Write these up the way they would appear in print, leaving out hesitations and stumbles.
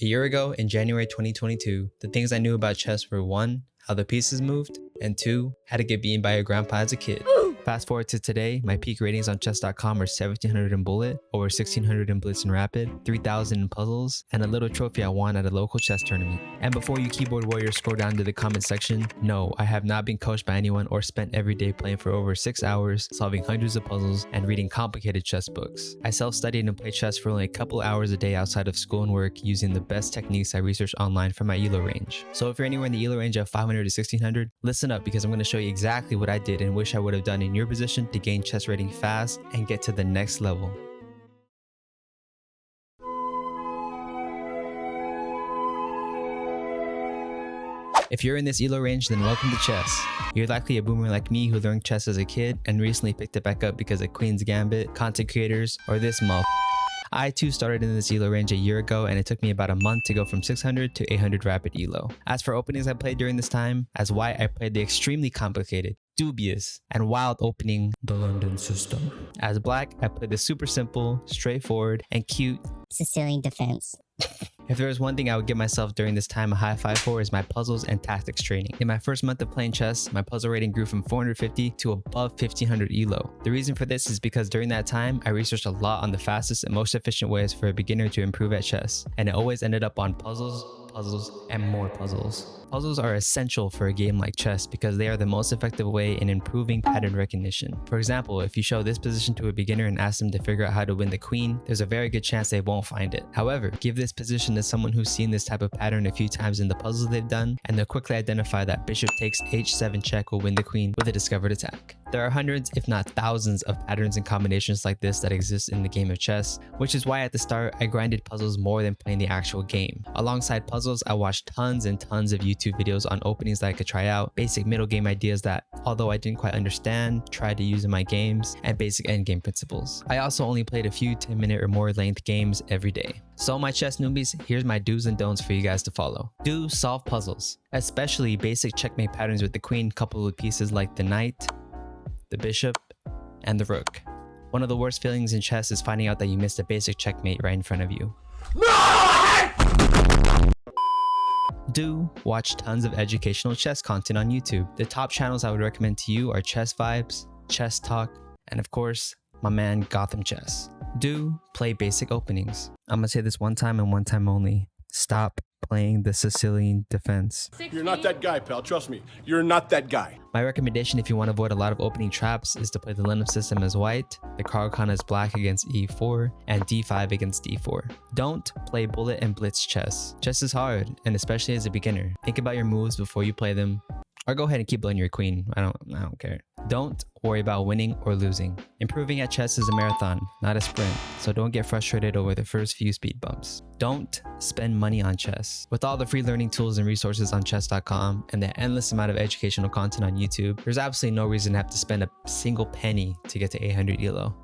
A year ago, in January 2022, the things I knew about chess were 1. How the pieces moved, and 2. How to get beaten by your grandpa as a kid. Fast forward to today, my peak ratings on chess.com are 1700 in bullet, over 1600 in blitz and rapid, 3000 in puzzles, and a little trophy I won at a local chess tournament. And before you keyboard warriors scroll down to the comment section, no, I have not been coached by anyone or spent every day playing for over 6 hours, solving hundreds of puzzles, and reading complicated chess books. I self-studied and played chess for only a couple hours a day outside of school and work using the best techniques I researched online for my ELO range. So if you're anywhere in the ELO range of 500 to 1600, listen up because I'm going to show you exactly what I did and wish I would have done in your position to gain chess rating fast and get to the next level. If you're in this ELO range, then welcome to chess. You're likely a boomer like me who learned chess as a kid and recently picked it back up because of Queen's Gambit, content creators, or this I too started in this ELO range a year ago, and it took me about a month to go from 600 to 800 rapid ELO. As for openings I played during this time, as white I played the extremely complicated, dubious, and wild opening, the London system. As black I played the super simple, straightforward, and cute Sicilian defense. If there was one thing I would give myself during this time a high five for is my puzzles and tactics training. In my first month of playing chess, my puzzle rating grew from 450 to above 1500 ELO. The reason for this is because during that time, I researched a lot on the fastest and most efficient ways for a beginner to improve at chess, and it always ended up on puzzles, and more puzzles. Puzzles are essential for a game like chess because they are the most effective way in improving pattern recognition. For example, if you show this position to a beginner and ask them to figure out how to win the queen, there's a very good chance they won't find it. However, give this position to someone who's seen this type of pattern a few times in the puzzles they've done, and they'll quickly identify that bishop takes h7 check will win the queen with a discovered attack. There are hundreds, if not thousands, of patterns and combinations like this that exist in the game of chess, which is why at the start I grinded puzzles more than playing the actual game. Alongside puzzles, I watched tons and tons of YouTube videos on openings that I could try out, basic middle game ideas that, although I didn't quite understand, tried to use in my games, and basic endgame principles. I also only played a few 10-minute or more length games every day. So my chess newbies, here's my do's and don'ts for you guys to follow. Do solve puzzles, especially basic checkmate patterns with the queen coupled with pieces like the knight, the bishop, and the rook. One of the worst feelings in chess is finding out that you missed a basic checkmate right in front of you. Do watch tons of educational chess content on YouTube. The top channels I would recommend to you are Chess Vibes, Chess Talk, and of course, my man Gotham Chess. Do play basic openings. I'm gonna say this one time and one time only. Stop playing the Sicilian defense. You're not that guy, pal. Trust me. You're not that guy. My recommendation if you want to avoid a lot of opening traps is to play the London system as white, the Carl as black against e4, and d5 against d4. Don't play bullet and blitz chess. Chess is hard, and especially as a beginner. Think about your moves before you play them, or go ahead and keep blowing your queen. I don't care. Don't worry about winning or losing. Improving at chess is a marathon, not a sprint, so don't get frustrated over the first few speed bumps. Don't spend money on chess. With all the free learning tools and resources on chess.com and the endless amount of educational content on YouTube, there's absolutely no reason to have to spend a single penny to get to 800 ELO.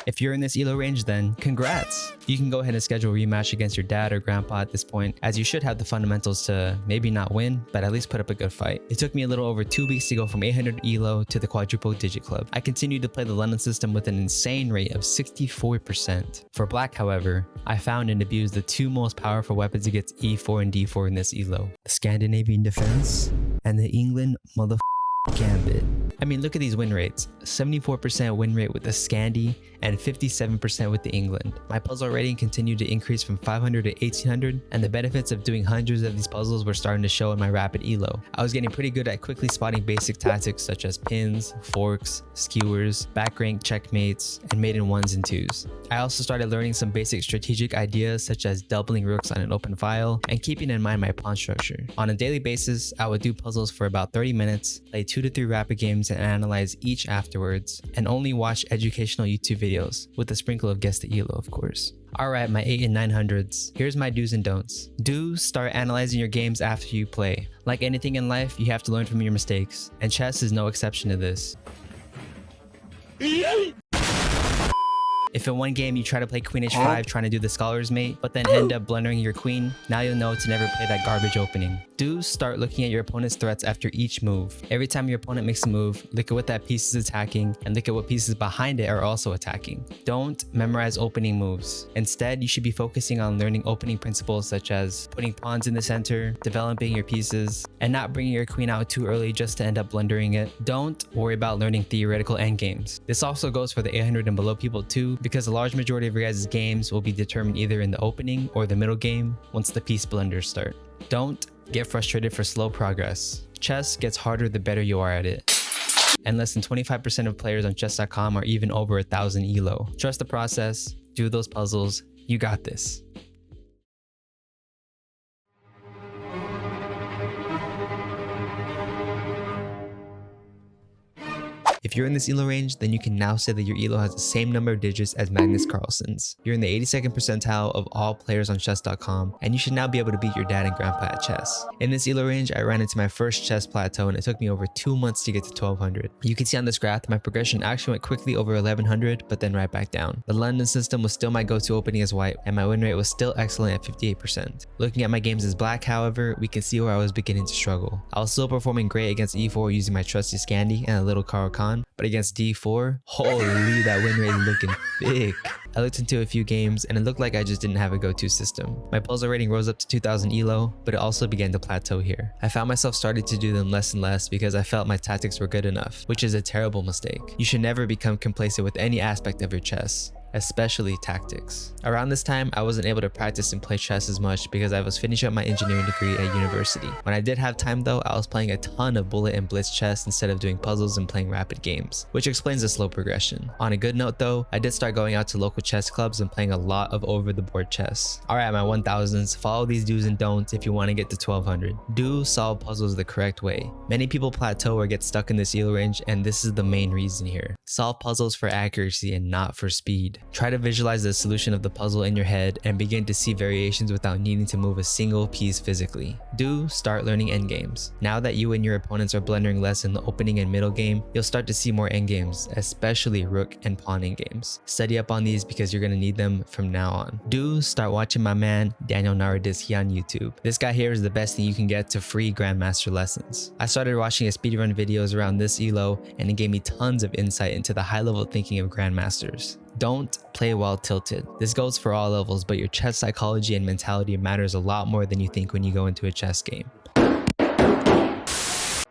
If you're in this ELO range, then congrats! You can go ahead and schedule a rematch against your dad or grandpa at this point, as you should have the fundamentals to maybe not win, but at least put up a good fight. It took me a little over 2 weeks to go from 800 ELO to the quadruple digit club. I continued to play the London system with an insane rate of 64%. For black, however, I found and abused the two most powerful weapons against e4 and d4 in this ELO: the Scandinavian defense and the England Gambit. I mean, look at these win rates. 74% win rate with the Scandi and 57% with the England. My puzzle rating continued to increase from 500 to 1800, and the benefits of doing hundreds of these puzzles were starting to show in my rapid ELO. I was getting pretty good at quickly spotting basic tactics such as pins, forks, skewers, back rank checkmates, and maiden 1s and 2s. I also started learning some basic strategic ideas such as doubling rooks on an open file and keeping in mind my pawn structure. On a daily basis, I would do puzzles for about 30 minutes, play 2 to 3 rapid games and analyze each afterwards, and only watch educational YouTube videos, with a sprinkle of guess the ELO of course. Alright, my 8 and 900s. Here's my do's and don'ts. Do start analyzing your games after you play. Like anything in life, you have to learn from your mistakes, and chess is no exception to this. If in one game you try to play queen h5 trying to do the scholar's mate, but then end up blundering your queen, now you'll know to never play that garbage opening. Do start looking at your opponent's threats after each move. Every time your opponent makes a move, look at what that piece is attacking and look at what pieces behind it are also attacking. Don't memorize opening moves. Instead, you should be focusing on learning opening principles such as putting pawns in the center, developing your pieces, and not bringing your queen out too early just to end up blundering it. Don't worry about learning theoretical endgames. This also goes for the 800 and below people too, because a large majority of your guys' games will be determined either in the opening or the middle game once the piece blunders start. Don't get frustrated for slow progress. Chess gets harder the better you are at it. And less than 25% of players on chess.com are even over 1,000 elo. Trust the process, do those puzzles, you got this. If you're in this elo range, then you can now say that your elo has the same number of digits as Magnus Carlsen's. You're in the 82nd percentile of all players on chess.com, and you should now be able to beat your dad and grandpa at chess. In this elo range, I ran into my first chess plateau and it took me over 2 months to get to 1200. You can see on this graph, my progression actually went quickly over 1100, but then right back down. The London system was still my go-to opening as white, and my win rate was still excellent at 58%. Looking at my games as black, however, we can see where I was beginning to struggle. I was still performing great against e4 using my trusty Scandi and a little Caro-Kann, but against d4, holy, that win rate is looking thick. I looked into a few games and it looked like I just didn't have a go-to system. My puzzle rating rose up to 2000 elo, but it also began to plateau here. I found myself starting to do them less and less because I felt my tactics were good enough, which is a terrible mistake. You should never become complacent with any aspect of your chess, especially tactics. Around this time, I wasn't able to practice and play chess as much because I was finishing up my engineering degree at university. When I did have time though, I was playing a ton of bullet and blitz chess instead of doing puzzles and playing rapid games, which explains the slow progression. On a good note though, I did start going out to local chess clubs and playing a lot of over-the-board chess. Alright, my 1000s, follow these do's and don'ts if you want to get to 1200. Do solve puzzles the correct way. Many people plateau or get stuck in this elo range, and this is the main reason here. Solve puzzles for accuracy and not for speed. Try to visualize the solution of the puzzle in your head and begin to see variations without needing to move a single piece physically. Do start learning endgames. Now that you and your opponents are blundering less in the opening and middle game, you'll start to see more endgames, especially rook and pawn endgames. Study up on these because you're going to need them from now on. Do start watching my man Daniel Naradisky on YouTube. This guy here is the best thing you can get to free grandmaster lessons. I started watching his speedrun videos around this elo and it gave me tons of insight into the high level thinking of grandmasters. Don't play while tilted. This goes for all levels, but your chess psychology and mentality matters a lot more than you think when you go into a chess game.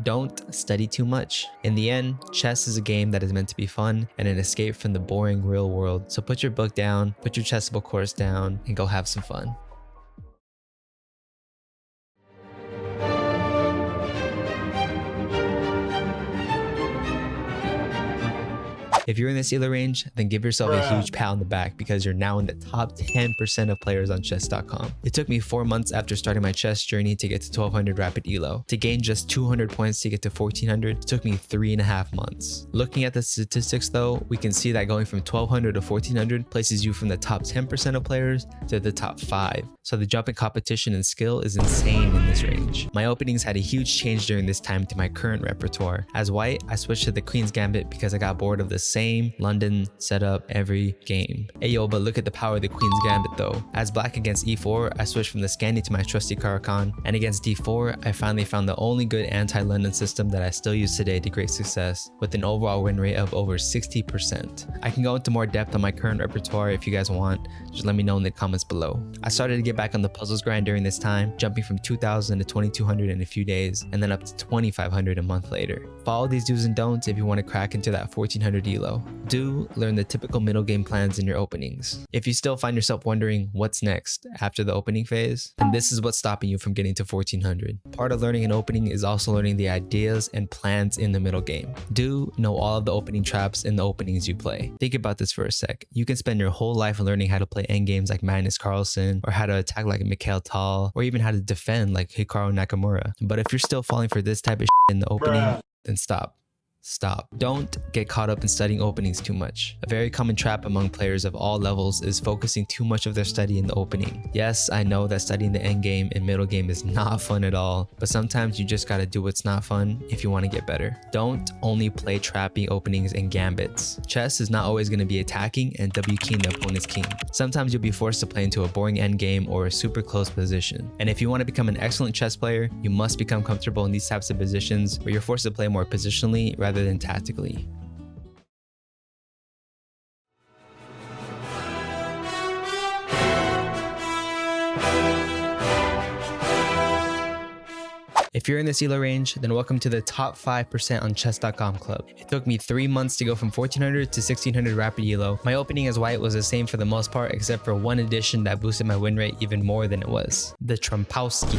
Don't study too much. In the end, chess is a game that is meant to be fun and an escape from the boring real world. So put your book down, put your chessable course down, and go have some fun. If you're in this elo range, then give yourself a huge pat on the back because you're now in the top 10% of players on chess.com. It took me 4 months after starting my chess journey to get to 1200 rapid elo. To gain just 200 points to get to 1400 took me 3.5 months. Looking at the statistics though, we can see that going from 1200 to 1400 places you from the top 10% of players to the top 5. So the jump in competition and skill is insane in this range. My openings had a huge change during this time to my current repertoire. As white, I switched to the Queen's Gambit because I got bored of the same London setup every game. Ayo, but look at the power of the Queen's Gambit though. As black against e4, I switched from the Scandi to my trusty Caro-Kann, and against d4, I finally found the only good anti-London system that I still use today to great success, with an overall win rate of over 60%. I can go into more depth on my current repertoire if you guys want, just let me know in the comments below. I started to get back on the puzzles grind during this time, jumping from 2000 to 2200 in a few days, and then up to 2500 a month later. Follow these do's and don'ts if you want to crack into that 1400 elo. Do learn the typical middle game plans in your openings. If you still find yourself wondering what's next after the opening phase, then this is what's stopping you from getting to 1400. Part of learning an opening is also learning the ideas and plans in the middle game. Do know all of the opening traps in the openings you play. Think about this for a sec. You can spend your whole life learning how to play endgames like Magnus Carlsen, or how to attack like Mikhail Tal, or even how to defend like Hikaru Nakamura. But if you're still falling for this type of shit in the opening, then stop. Stop. Don't get caught up in studying openings too much. A very common trap among players of all levels is focusing too much of their study in the opening. Yes, I know that studying the end game and middle game is not fun at all, but sometimes you just gotta do what's not fun if you want to get better. Don't only play trappy openings and gambits. Chess is not always going to be attacking and W-keying the opponent's king. Sometimes you'll be forced to play into a boring end game or a super close position. And if you want to become an excellent chess player, you must become comfortable in these types of positions where you're forced to play more positionally rather than tactically. If you're in this ELO range, then welcome to the top 5% on chess.com club. It took me 3 months to go from 1400 to 1600 rapid ELO. My opening as white was the same for the most part, except for one addition that boosted my win rate even more than it was: the Trumpowski.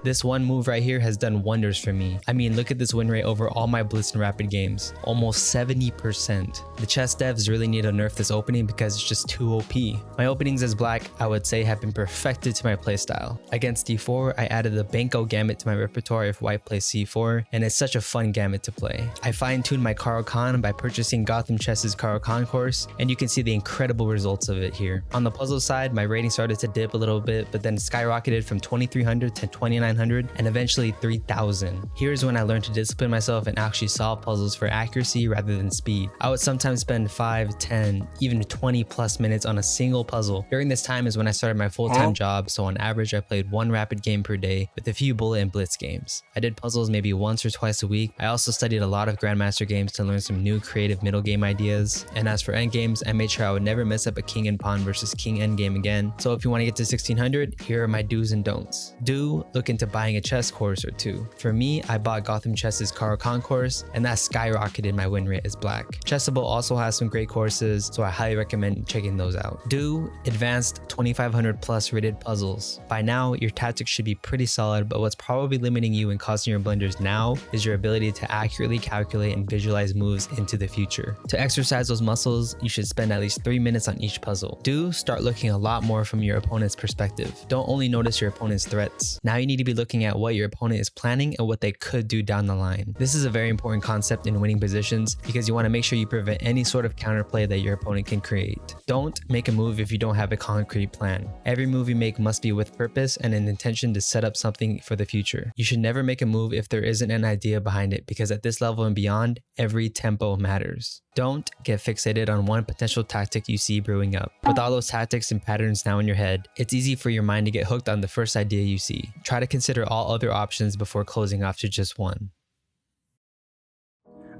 This one move right here has done wonders for me. I mean, look at this win rate over all my blitz and rapid games. Almost 70%. The chess devs really need to nerf this opening because it's just too OP. My openings as black, I would say, have been perfected to my playstyle. Against d4, I added the Banco Gambit to my repertoire if white plays c4, and it's such a fun gambit to play. I fine-tuned my Caro-Kann by purchasing Gotham Chess's Caro-Kann course, and you can see the incredible results of it here. On the puzzle side, my rating started to dip a little bit, but then skyrocketed from 2300 to 2900 and eventually 3000. Here's when I learned to discipline myself and actually solve puzzles for accuracy rather than speed. I would sometimes spend 5, 10, even 20 plus minutes on a single puzzle. During this time is when I started my full-time job, so on average I played 1 rapid game per day with a few bullet and blitz games. I did puzzles maybe once or twice a week. I also studied a lot of Grandmaster games to learn some new creative middle game ideas. And as for endgames, I made sure I would never mess up a king and pawn versus king endgame again. So if you want to get to 1600, here are my do's and don'ts. Do look into buying a chess course or two. For me, I bought Gotham Chess's Caro-Kann course, and that skyrocketed my win rate as black. Chessable also has some great courses, so I highly recommend checking those out. Do advanced 2500 plus rated puzzles. By now, your tactics should be pretty solid, but what's probably limiting you and causing your blunders now is your ability to accurately calculate and visualize moves into the future. To exercise those muscles, you should spend at least 3 minutes on each puzzle. Do start looking a lot more from your opponent's perspective. Don't only notice your opponent's threats. Now you need to be looking at what your opponent is planning and what they could do down the line. This is a very important concept in winning positions because you want to make sure you prevent any sort of counterplay that your opponent can create. Don't make a move if you don't have a concrete plan. Every move you make must be with purpose and an intention to set up something for the future. You should never make a move if there isn't an idea behind it, because at this level and beyond, every tempo matters. Don't get fixated on one potential tactic you see brewing up. With all those tactics and patterns now in your head, it's easy for your mind to get hooked on the first idea you see. Try to consider all other options before closing off to just one.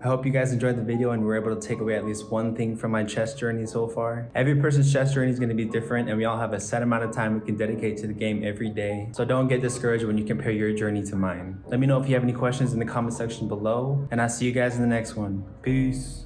I hope you guys enjoyed the video and were able to take away at least one thing from my chess journey so far. Every person's chess journey is going to be different, and we all have a set amount of time we can dedicate to the game every day. So don't get discouraged when you compare your journey to mine. Let me know if you have any questions in the comment section below, and I'll see you guys in the next one. Peace.